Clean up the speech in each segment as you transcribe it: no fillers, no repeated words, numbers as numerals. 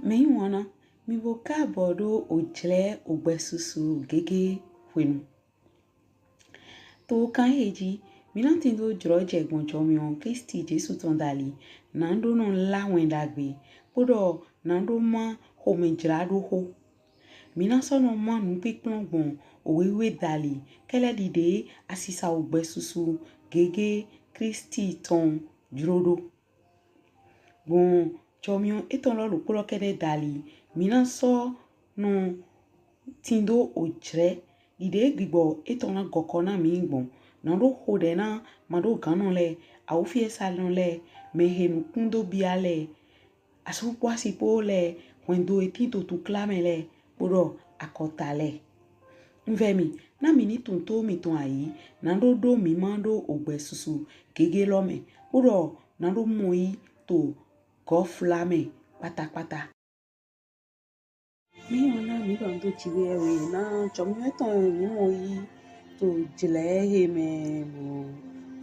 Me wana mi boka bodo ojle ogbesusu gege wenu. To kan heji mi na tindo jro jegbonjo mi on Kristi Jesu tondali nando non la wendagbe podo nando ma ho me jrado ho. Mi na so no ma nu pipon gbon owewe dali kele dide asisa ogbesusu gege Kristi ton jrodo. Bon chomion eton lo polo kede dali mina so no tindo ojre ide gbibo eton na gokona mi gbon na ro hode na mado ganon le awfie salon le mehenu kundo biale asu kwasi pole wendo etinto tu klamele poro akotale nvemi na mini tunto mi ton ayi na do mi mando ogbesusu gege lome poro na do moi to go flame pata. Mi ona mi don to chiwe we na chomi eton ni mo yi to jile he me mo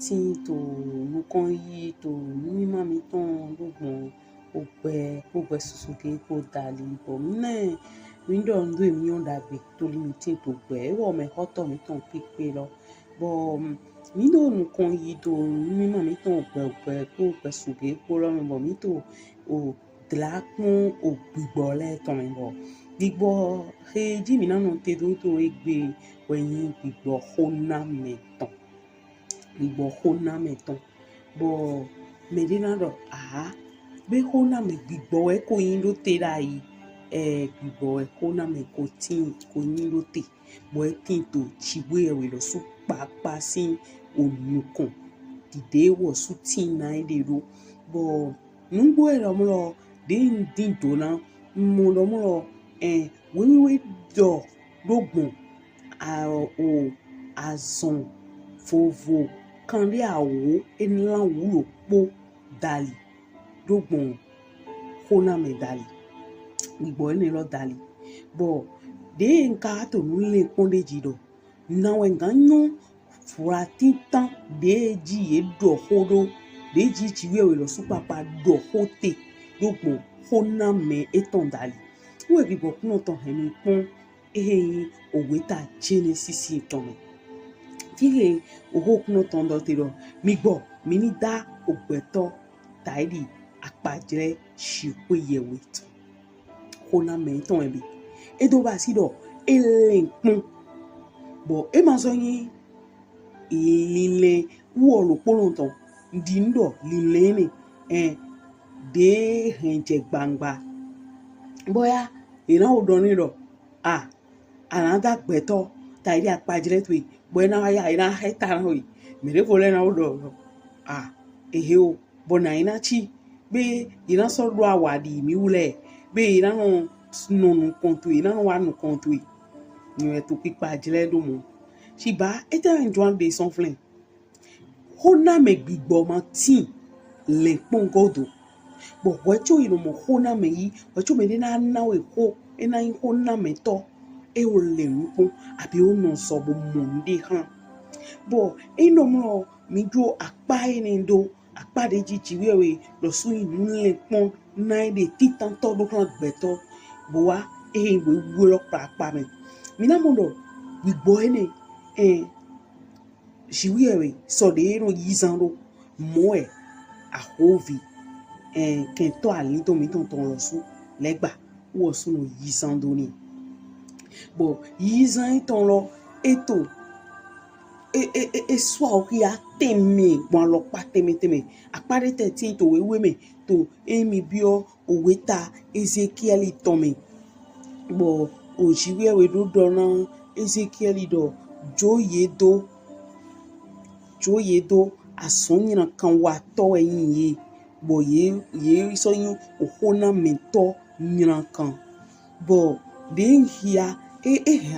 ti to mo kon yi to mi ma mi ton dogbon ogbe susu ke ko dali bo mi don do mi on dagbe to li mi ti to gbe wo me hoto mi ton pipe lo bo mi do nu kon yi to mi ma mi ton ogbe suge ko lo mi bo mi to o dlakun ogbigbo le ton mi bo gbigbo he ji mi na no te do to egbe weyin gbigbo hona meton bo me de na do be hona me gbigbo e ko yin lo te ra yi gbigbo e hona me ko tin ko yin lo te bo e tin to chiwe we lo su papa sin onukun dide wo su tin na ide ro bo nungbo e lo mo lo din do na mo lo we do dogbon azon vovo kan ri awo enla wulo po dali dogbon hona me dali gbigbo ni lo dali bo de nka to nle ponde jido na we ganyo fura titan de ji edo hodo de ji chiwe we lo su papa do hote dogbon hona me eton dali we gbigbo kun ton hemi pon owe ta Genesis ton me tire oho kun ton do te ro mi gbo mi ni da ogbeto taidi apajre shiwe yewe ton hona me ton ebi edo ba si do elenkun bo e ma so yin lile wo lo polon ton di ndo lile ni de henje gbangba boya ina odon ni do another gbeto taidi apajre tu boya na ya ina heta na hoyi mere fole na odo ehe o bona ina chi be ina so do awadi mi wule be ina no kontu ina no wa no kontu ni to pipa jile do mo si ba eta enjoy de son flin hona me gbigbo ma tin le pon godo bo wecho ino mo hona me yi wecho me na na we ho ena yin hona me to e o le npo abi o no so bo mo ndi han bo ino mo mi jo apa ene do apa de ji we lo su inu le pon na de titan to do kan gbeto bo wa we wo lo pa me mi na mo do gbigbo ene jiwe so de no yizan do mo ahovi kento ali to mi ton lo su legba wo su no yizan do ni bo yizan ton lo eto so o ki a temi gbon lo pa temi apare te tin to wewe me to emi bio owe ta Ezekiel ton me bo o jiwe we do na Ezekiel do joyedo asonyina kan wa to eyin ye bo ye so yin ohona mento nyina kan bo de hia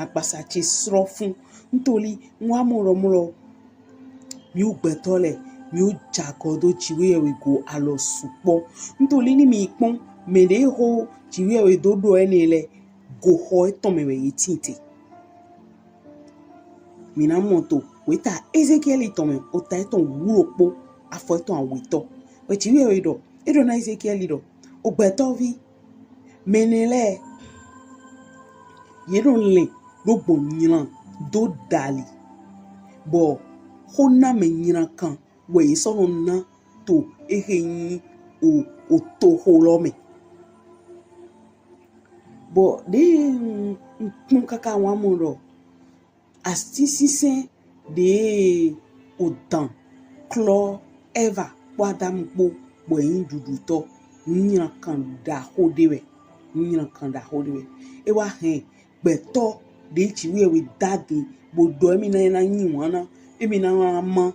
apasa che sro fun ntoli nwa mo mi u gbetole mi u jagodo chiwe we go alo supo ntoli ni mi pon me de ho chiwe we dodo enile go ho eton me we yitinte mina moto weta Ezekiel itomen ota eton wuropo afo eton aweto we chiwe we do edo na Ezekiel do ogbeto vi menele yero le do bon nyina do dali bo hona me nyina kan we so no na to ehenyi o to holome bo de kaka wa mo ro asti sisen de odan klo eva wadam po bo yin dudu to nyina kan da hodewe e wa hen beto de chiwe we dadi bo do emi na yin wana emi na ma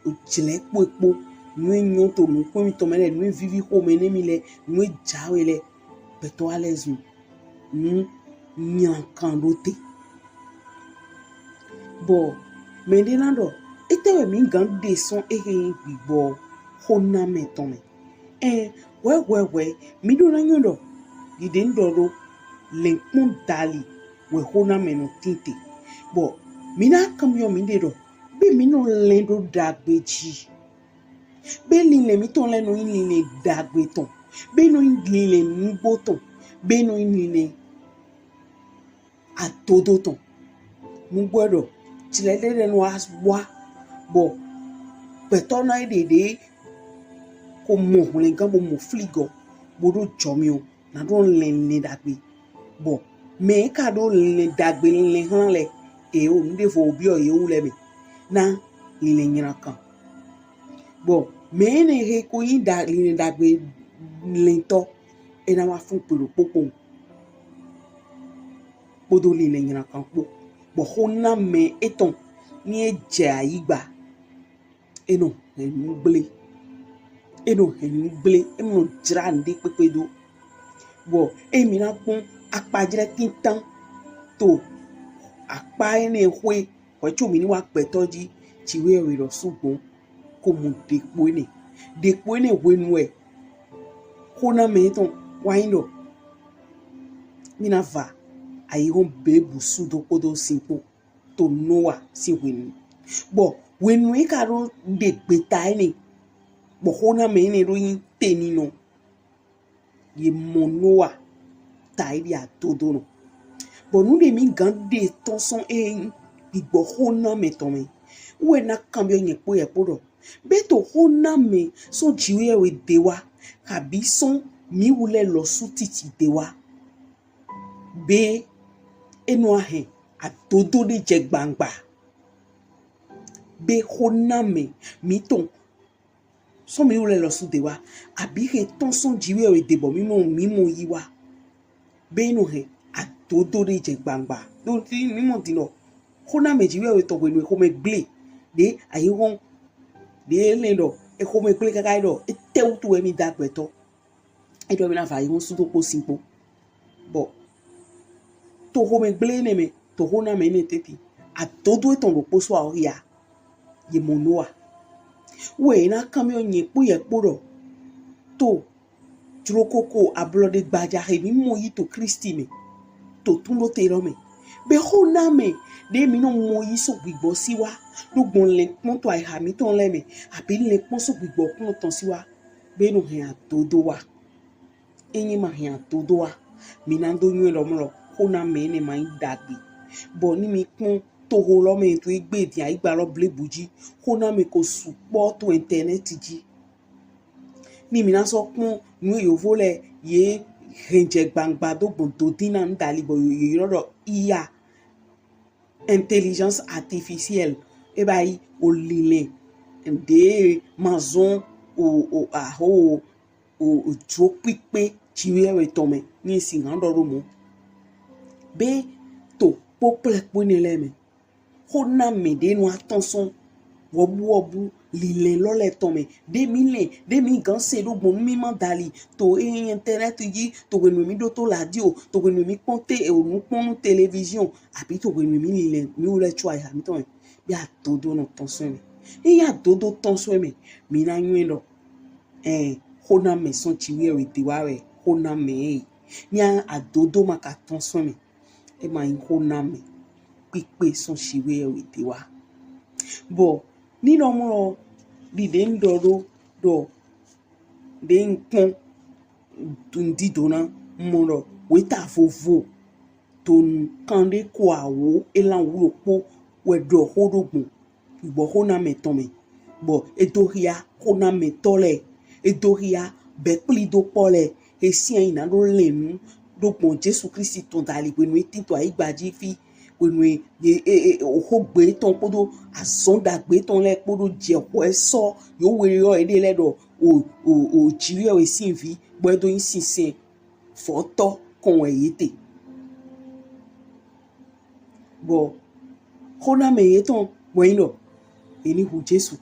o chile popo nu nyon to nu ko mi to mele nu vivi ko me ne mi le nu jawe le beto alezu nyina kan rote bo mendenando etewe mi gan de son ehe gbigbo hona me to me we mi do na nyondo gide ndoro lenkun dali we hona me no tinte bo mi na kamyo mi de do be mi no lendo dagbeji be lile mi ton leno lile dagbe ton be no lile ngbo ton be no lile atodo ton mu gbodo tilele no aswa bo beto na dede ko mo le gan bo mo fligo bo do jomi o na do le dagbe bo me ka do le dagbe le han le e o nde fo obi o ye wu le me na lile nyina kan bo me ne he ko yin da lile dagbe lento e na wa fun pelo popo bodo lile nyina kan po bo hona me eton ni eje ayigba eno enugble emo jira nde pepedo bo emi na kun apajire tintan to apa ene hwe ko chomi ni wa petoji chiwe we ro sugbon ko mu depo ene hwe nu e hona me eton waindo mina va ayi hon bebu sudo kodo simpo to noa si wenu bo wenu e karo de gbeta ene bo hona me ene ro yin teni no ye monoa taidi a todo no bo nu de mi gan de ton son igbo hona me to me we na kambio yin po ye podo be to hona me so jiwe we dewa abi son mi wule lo su titi dewa be enu ahe atodo de je gbangba be hona me mi ton so mi wule lo su dewa abi he ton son jiwe we debo mi mo yiwa be enu he atodo de je gbangba do ti mi mo ti lo hona me jiwe we to we nu ko me gble de ayi won de lendo e ko me gble kaka do e teutu e mi dagbeto e do mi na fa yi won su to po simpo bo to ho me gble ne me to ho na me ne teti atodo eton ro po so a ya ye monoa we na kamio yin po ye poro to trokoko ablode gbaja he mi mo yi to Kristi me to tun lo te ro me be ho na me de mi no mo yi so gbigbo siwa lugbon le pon to ai ha mi ton le me abi le pon so gbigbo kun ton siwa be no he atodo wa eyin ma he atodo wa mi na do yin lo mo hona me ne ma dagbe bo ni mi pon to ho lo me to igbe di aigba lo blebuji hona me ko supo to internet ji ni mi na so pon nu yovo le ye renje gbangba do gbon to dina ndali bo yoro iya intelligence artificielle e bai olile de mazon o aho o jo pipe chiwe we tome ni singando romo be to pople ponele me hona me de no attention wobu lile lole tome de mi gan se do gbon mi mandali to internet yi to we mi do to radio to we mi ponte e onu pon television abi to we mi lile mi o le try ha mi ton bi a todo no tension me e ya todo tension me mi na yin lo hona me son chiwe we de wa we hona me ni a dodo ma ka tension me e ma yin hona me pipe son chiwe we de wa bo ni no mo di de ndoro do de npon tundi dona moro weta vovo ton kande ko awo elan wulo po wedo hodogun igbo hona metome bo edoria hona metole edoria bekli do pole esien ina do lenu do pon Jesu Christ ton dali penu etinto aigbaji fi penu ohogbe ton podo azonda gbe ton le podo je ko eso yo were yo ede ledo o jiri o esin vi bo edo insinsin foto kon eyete bo hona me yeton bueno eni hu Jesu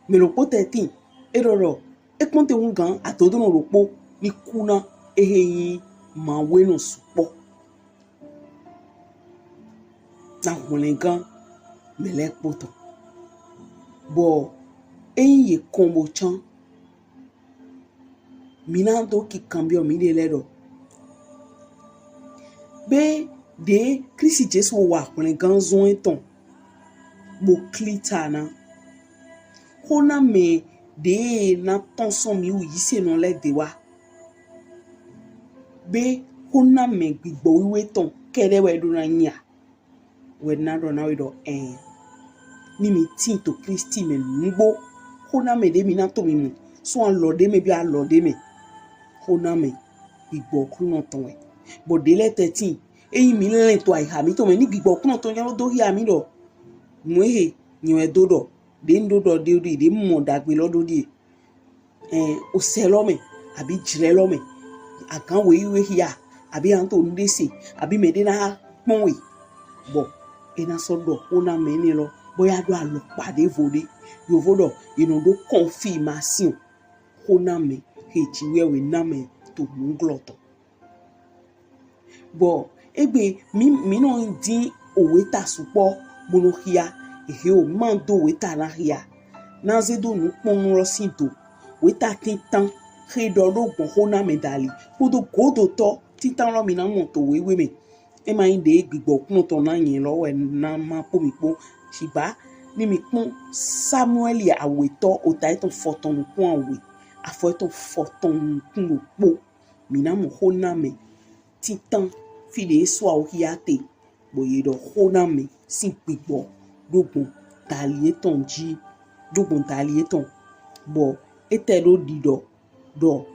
me lo potetin eroro eponte un gan atodo no ropo ni kuna eheyin ma wenu supo na hulen gan mele poto bo eyin ye kombo chan minando ki cambio mi de ledo be de Christ Jesu wa hulen gan zon eton bo klitana hona me de na tonson mi u yise non le de wa be hona me gbigbo wiwe ton kere we do na nya we na do na we do ni mi tin to Christi me ngbo hona me de mi na to mi mu so an lode me bi a lode me hona me gbigbo kunu ton we bo de le 13 eyin mi len to ai ha mi to me ni gbigbo kunu ton yan do hi ami do mu he nyo e dodo de ndodo de mo dagbe lodo di o selo me abi jire lo me akan we hia abi an to ndese abi me de na ponwe bo ena so do ona me ni lo boya do alo pade vode yo vodo ino do confirmation ona me hechi we na me to mungloto bo egbe mi no din owe ta supo bono hia ehe o mando weta na hia na zedo nu pon ro sinto weta tintan he do rogbon hona medali podo godo to tintan lo mi na mo to wewe me e ma inde gbigbo kun to na yin lo we na ma po mi po siba ni mi pon Samuel ya aweto o ta eton foton kun awe afo eton foton kun po mi na mo hona me tintan fi de so a o hiate boye do hona me sin gbigbo dogun talieton ji dogun talieton bo etelo dido do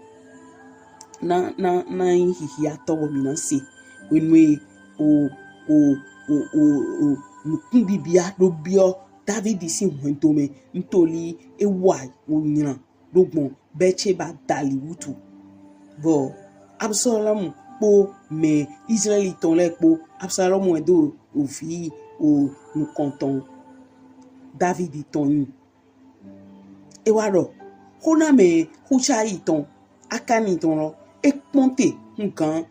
na hihi atowo mi na se wenwe o nukun bibia do bio David si hwento me ntoli ewa onyiran dogun beche ba dali wutu bo Absalom po me Israeliton le po Absalom edo ofi o nous comptons David ton e waro hona me hucha iton akani ton lo e ponte nkan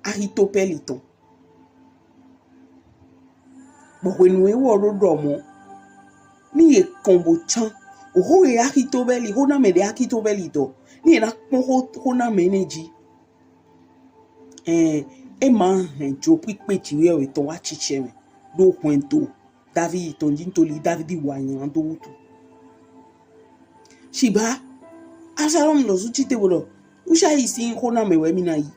Ahitopel iton bo wenu e woro do mo ni e kombo chan o ho e Ahitopel hona me de Ahitopel ito ni na pon hona me neji e ma jo pipe ti we ton wa chiche me do kwento David ton jintoli David wa yan do wutu shiba Absalom lo su chite wolo usha isi hona me we mi na yi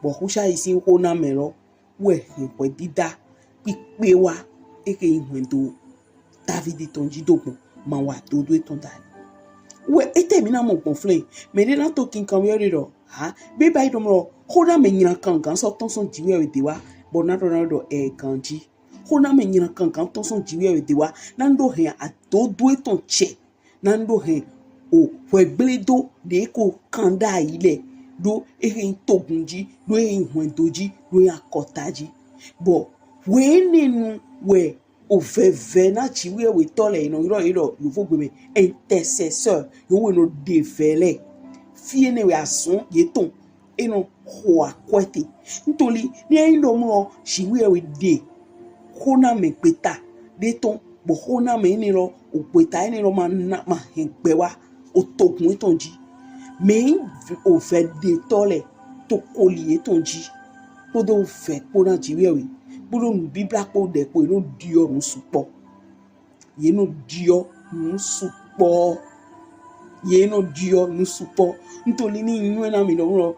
bo usha isi hona me lo we pe dida pipe wa eke ihwento David ton jidogun ma wa do do ton dali we ete mi na mo conflé me de na to kin kan we ro ha be bai do mo hona me nyan kan so ton son jiwe we de wa bo na do e kanji hona me nyina kankan ton son jiwe de wa nando he atodo eton che nando he o wegbledo de ko kanda ile do ehin togunji do ehin hwendoji do akotaji bo we nenu we o veve na jiwe we tole ino iro yo fogbe me intercesseur yo we no devele fie ne we asun yeton eno ho akwete ntoli ni endo mo jiwe we de hona me peta de ton bo hona me ni lo o peta ni lo ma na ma hegbe wa o togun etonji me o fe de tole to koli etonji podo fe pona jiwe we podo nu bibla po de po no dio nu supo ye no dio nu supo ye no dio nu supo ntoli ni inu na mi lo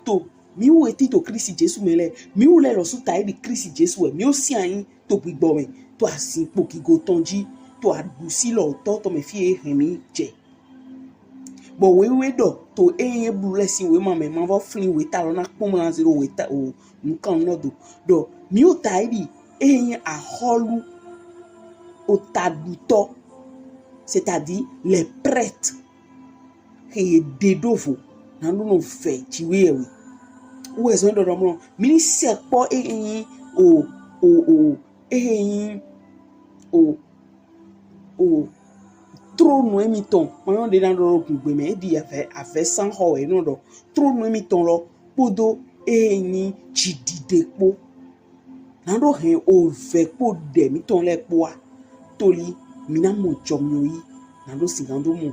to mi o eti to Kristi Jesu me le mi o le lo su tai di Kristi Jesu e mi o si ayin to gbigbo me to asin po ki go tonji to adusi lo to me fi e mi je bo we do to eye blessing we mama ma vo flin we ta lo na pon na zero we ta o nkan no do mi o tai di eye a holu o taduto, c'est-à-dire les prêtres qui dédovo dans nos faits tu oui ou est-ce que nous ministère pas et o trône émiton on est dans le groupe mais dit avec 100 ho et non do trône émiton lo podo et chidide po dans do hen o fait po de miton le po toli mina mo jomyo yi na do singando mo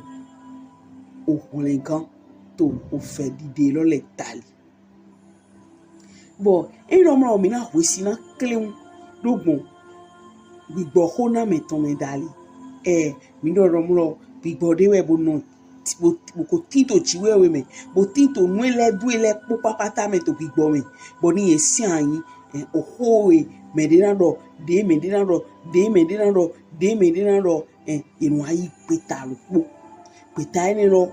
o holengan to o fe dide lo le tali bo e lo mo mina hwesina klem dogbon gbigbo hona meton me dali mi do ro mo gbigbo de we bo no bo ko tinto chiwe we me bo tinto nu ele du ele po papata me to gbigbo me bo ni esi ayin o howe medinado de medinado inu ayi peta lo po peta ni lo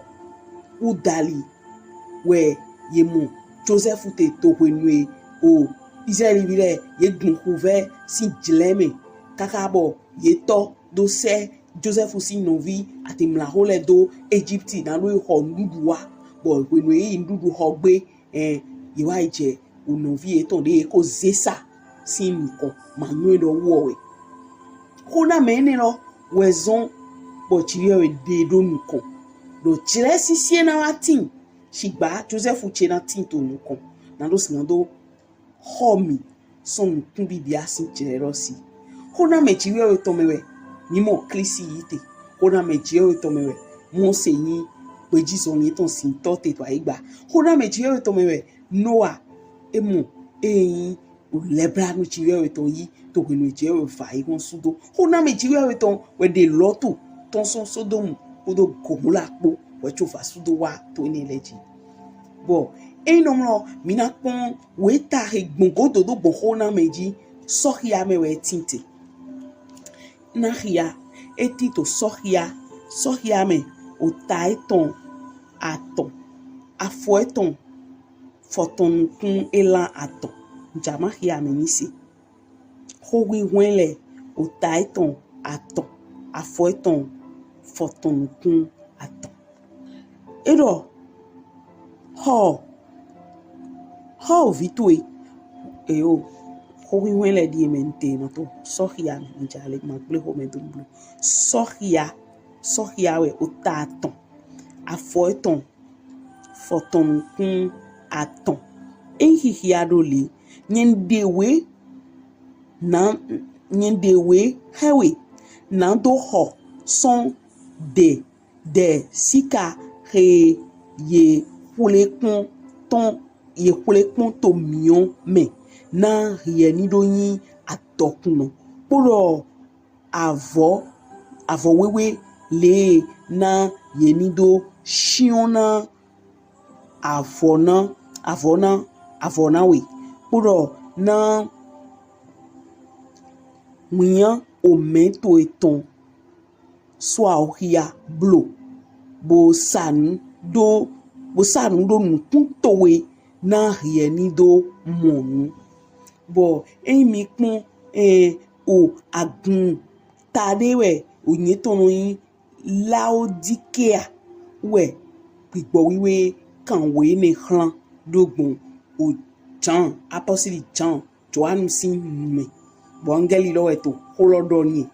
udali we yemu Joseph te to wenwe o Israeli bile ye gun couvert si dileme kakabo ye to do se Joseph si novi atimla hole do Egypt na lo ho nduduwa bo wenwe yi ndudu ho gbe ye wa je o novi e to de ko zesa si nko manu do wo we kuna mene lo wezon bo chiwe de do nko do chire sisie na watin shigba Joseph chena tin to nko na do sinando homi son kun bibia sin chire ro si kuna me chiwe to mewe ni mo klisi yite kuna me chiwe to mewe mo seyin pe jiso ni ton sin to te to aigba kuna me chiwe to mewe Noah emu eyin o lebra no chiwe to yi to kwenu chiwe fa ikon sudo kuna me chiwe to we de lotu ton son Sodom odo komula po we cho fa sudo wa to ni leji bo enomlo mina pon we ta gbongo do bo hona meji sohia me we tinte na hia eti to sohia me o taiton aton afoeton foton kun elan aton jama hia me nisi howi wenle o taiton aton afoeton foton kun aton edo ho vitue o howi wenle di mente no to sohia njale magle ho me dumblu sohia we o taton afoeton foton kun aton ehihia dole nyendewe hewe na do ho son de sika he ye kulekun to mion me na ye ni do yin atokun poro avo wewe le na ye ni do shiona avona we poro na mian o mento eton soa ohia blo bo sanu do nkuntowe na ye ni do monu bo emi pon o agun tadewe onyeton yin Laodikea we gbigbo wiwe kan we ne hran dogbon o Jean apostle Jean Joan sin me bo angeli lo eto holodo ni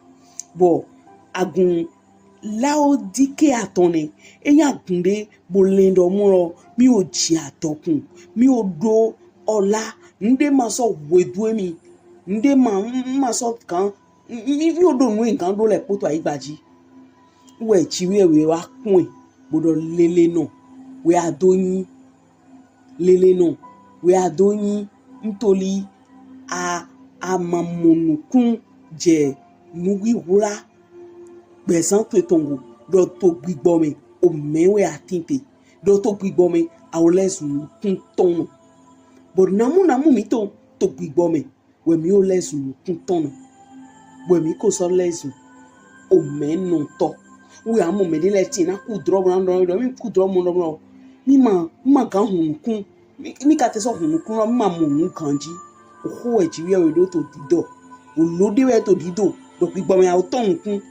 bo agun Laodikea tone eyan gunde bo lendo mo mi o ji atokun mi o do ola nde ma so wedu mi nde ma so kan mi o do nu nkan do le poto aigbaji we chiwe we wa kun bodo lele no we adoyin ntoli amamonukun je nuwi hura besan to tongo do to gbigbo me o mewe atinte do to gbigbo me awlesun kun ton But namu mi to gbigbo me. We mi o lezu kun ton. We mi ko so lezu. O me no to. We amo me de leti na ku dro do mi ku dro mo no. Mi ma ga hun kun. Mi ka te so hun kun no ma mo hun kanji. O ho e ji we do to dido. O lo de we to dido. Do gbigbo me a to hun kun.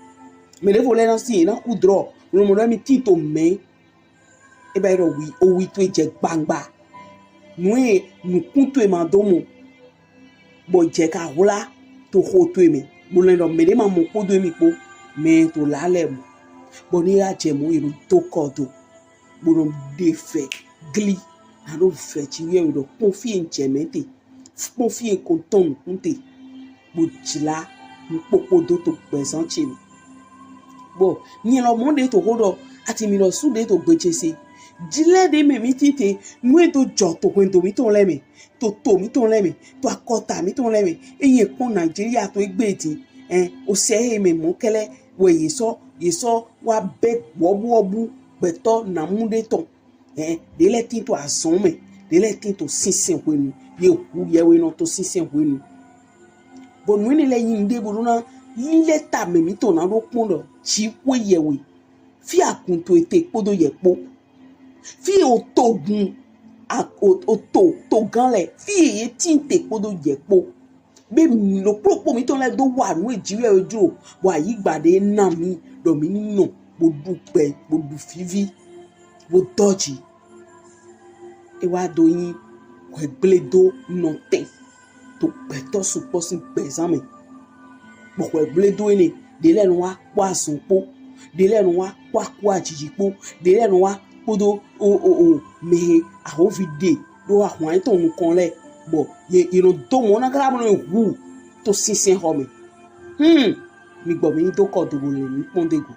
Me le fo le na si na ku dro. Lo mo mi ti to me. E ba ro wi o wi to je gbangba. Nous comptons ma domo bo je ka hula to ho to me mo le do me de ma mo ko do mi po me to la le mo bo ni a je mo iru to ko do bo no de fe gli na do fe ti we do confie en jemete confie konton nte bo jila mo popo do to pesan chi bo ni lo mo de to ho do ati mi lo su de to gbeche se jile de me mi tite nwe to joto kwento mi ton leme to mi ton leme to akota mi ton leme eyin pon Nigeria to egbe ti o se he me mo kele we yeso wa be wobu beto na munde ton de le tin to ason me de le tin to sinsin kwenu ye ku ye we no to sinsin kwenu bo nwe ni le yin de bo na lile ta me mi ton na ro pon do chi we ye we fi akunto ete podo ye po fi otogun to ganle fi eye tinte kodo jepo be lo propo mi ton le do wa nu ejire ojo wa yi gbade na mi do mi no bo dupe bo du fivi bo doji e wa do yin ko egbledo no ten to peto supposing bezame bo ko egbledo ni de lenu wa kwa sunpo de lenu wa kwa jijipo de lenu wa podo me a ovide do a hwan ton nkan le bo ye iro do mo na kala mo hu to sinsin ho me mi gbo mi to ko do le ni pondego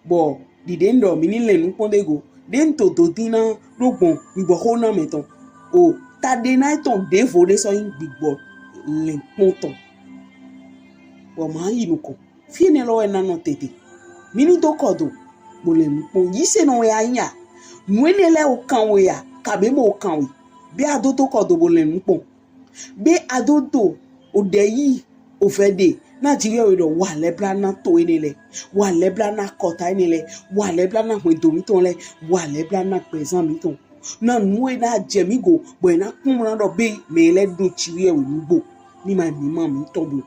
bo di de ndo mi ni le ni pondego de to do dina rogbon mi gbo ho na meton o ta de na ton de fo de so yin gbigbo le ponton bo ma yi nu ko fi ne lo e na no tete mi ni to ko do bo le mi pon yi se no ya nya nwene le o kan we ya kabe mo kan we bi ado to ko do bo le mi pon bi ado to o de yi o fe de Nigeria we do wa le bla na to ene le wa le bla na kota ene le wa le bla na do mi ton le wa le bla na present mi ton na nu e na je mi go bo na kun na do be me le do chiri e we mi gbo ni ma mi ton bo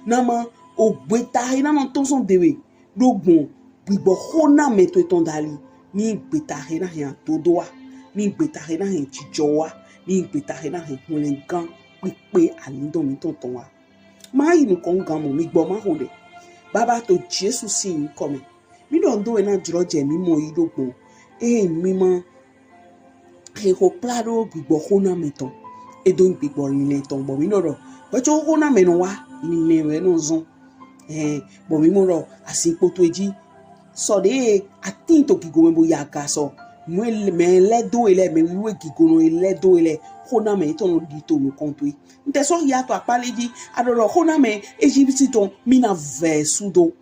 na ma o gbe ta ina na to son dewe dogbon gbigbo ho na me to ton dali ni gbe ta ina yan to do wa ni gbe ta ina yan jijo wa ni gbe ta ina yan kunle gan pipe ani do mi ton wa ma yi nu kon gan mo mi gbo ma ho de baba to Jesus sin come mi don do e na juro je mi mo yi dogbon mi mo e ho plaro gbigbo ho na me ton e do gbigbo ni ton bo mi no ro ojo ho na me no wa ni le no zon bo mi mo ro asipo to eji so de atinto gigo me bo ya ga so mo me le do ile me we gigo no ile do ile hona me to no di to mo konto yi nte so ya to apaleji adoro hona me Egypt ton mi na ve sudo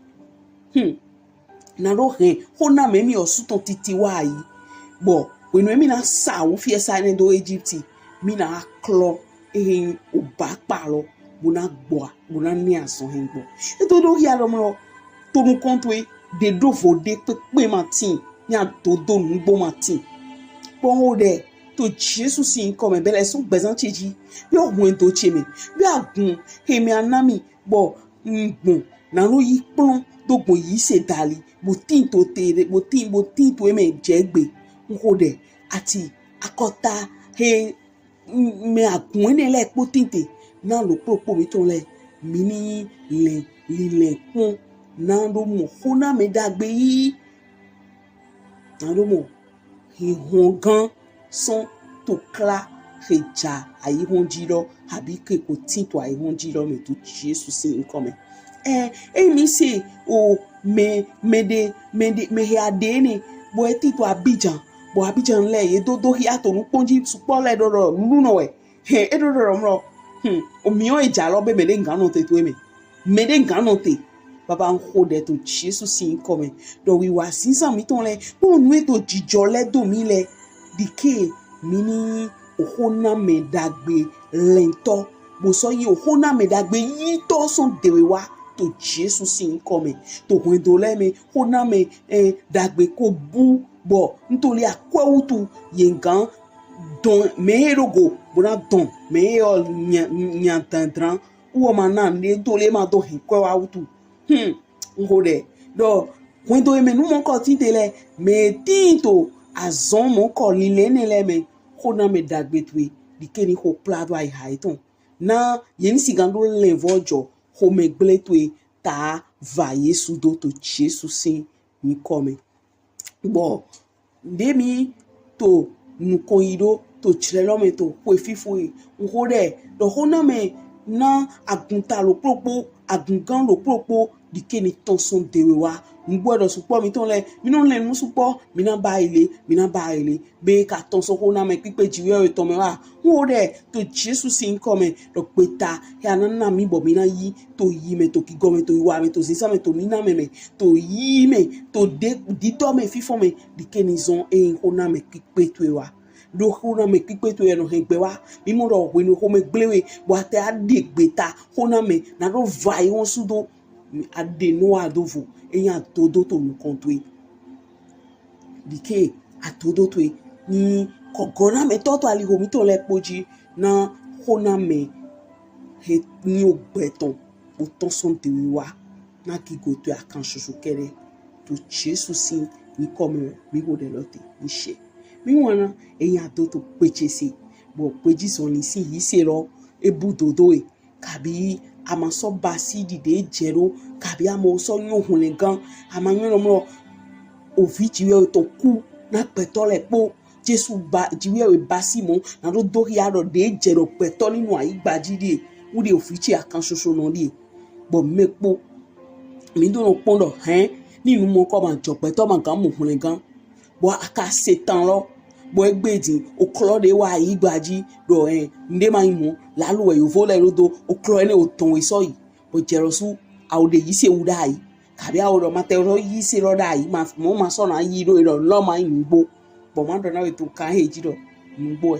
na ro hona me mi osu ton titi wa yi bo we no mi na sa wo fie sa ne do Egypt mi na klo o ba pa lo mo na gbo mo na ni asan hen gbo e to do ya lo mo to mo konto yi de do fo de pe matin ni a to do ngbo matin bon o de to Jesus sin come bele so gbezan cheji bi ogun to cheme bi agun hemi anami bo ngbon na ro yi pon dogbon yi se dali bo tin to tere bo tin to eme jegbe o de ati akota me agun ni le po tinte na lo popo mi to le mi ni le pon na do mo hona me dagbe yi na do mo ihun gan son to kla reja ayi hon jiro abi ke ko tin to ayi hon jiro me to Jesus sin come mi se o me he adeni bo eti to Abidjan le ye do hi ato nu ponji supo le do nu no e do mo o mi o eja lo be me le ngan no te to me de ngan no te baba nko de to Jesus sin come do wi wa sin san mi ton le bo nu e to jijo le do mi le dike mi ni ohona me dagbe lento boso yi ohona me dagbe yi to son dewewa to Jésus sin come to kwendole me hona me dagbe ko bu bo ntoli akwewutu yengan don meherogo bona don meheo nyantandran uwo mana ne dole ma do hekwewa wutu ngode do kwendo me nu mon ko tintele me tinto azon mon ko lilene le me hona me dagbe twe dikeni ho plado ai haiton na yen sigando levojo ho me gletwe ta va Yesu do to Jesus sin mi come bo ndemi to nukoido to chilelo me to po fifoi ngode do hona me na agunta lo propo agungan lo propo dikeni ton son dewewa ngbodo supo mi ton le mi non le mu supo mi na ba ile be ka ton so hona me pipe jiwe to me wa ngode to Jesus sin come do peta ya na mi bo mi na yi to yi me to ki go me to wa me to sisa me to mi na me to yi me to de di to me fifo me dikeni zon hona me pipe tuwa do hona me pipe to no hegbe wa mi mo ro we no ho me glewe bo ate adegbeta hona me na do vai won sudo ade no adovo eyan todo to mu kontwe dike atodo to ni kogona me toto ali ho mi to le poji na hona me he ni ogbeton o ton son tewa na ki go to akan soso kere to Jesus sin ni come mi go de lote ni she mi wana eyan to to pechese bo peji so ni si yi se ro ebudodo kabi amaso basi dide jero kabi amoso yohun le gan amanyo mo ovijiwe to ku na peto le po Jesu ba jiwe basi mo na do ya ro de jero peto ninu ayigbajide uri ofichi akan soso no ri bo mepo mi do no pondo ninu mo ko ma jo peto ma gan mo hun le gan bo aka setan lo bo egbedi oklode wa igbaji do nde ma imu lalu e ovo le rodo oklo ene oton we so yi bo jerosu awde yi se wuda yi kabi awdo ma te ro yi se ro da yi ma mo ma so na yi do lo ma ngbo bo ma do na we to ka heji do ngbo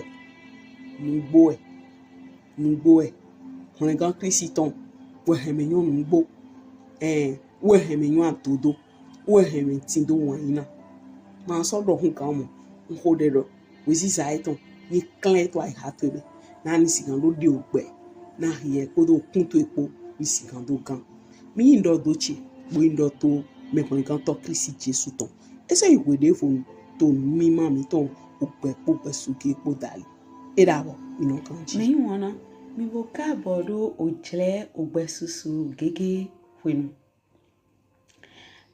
e hun gan Christon we heme nyon ngbo we heme nyon atodo we heme tindo won ina ma so do hun kan mo nkodero wezi zaiton ni clan to ai hatebe na ni sigando de ogbe na ye kodo kunto epo ni sigando gan mi ndo dochi bo ndo to me kon kan to Kristi Jesu ton ese iwede fun to mi ma mi ton ogbe po besuke epo dali edabo ino kanji mi wona mi bo ka bodo ojle ogbe susu gege wenu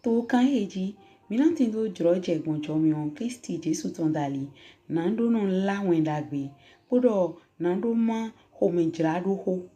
to kan heji mi na tin do jroje egbonjo mi on Kristi Jesu ton dali na ndo no la wen dagbe podo na ndo ma ho me jra do ho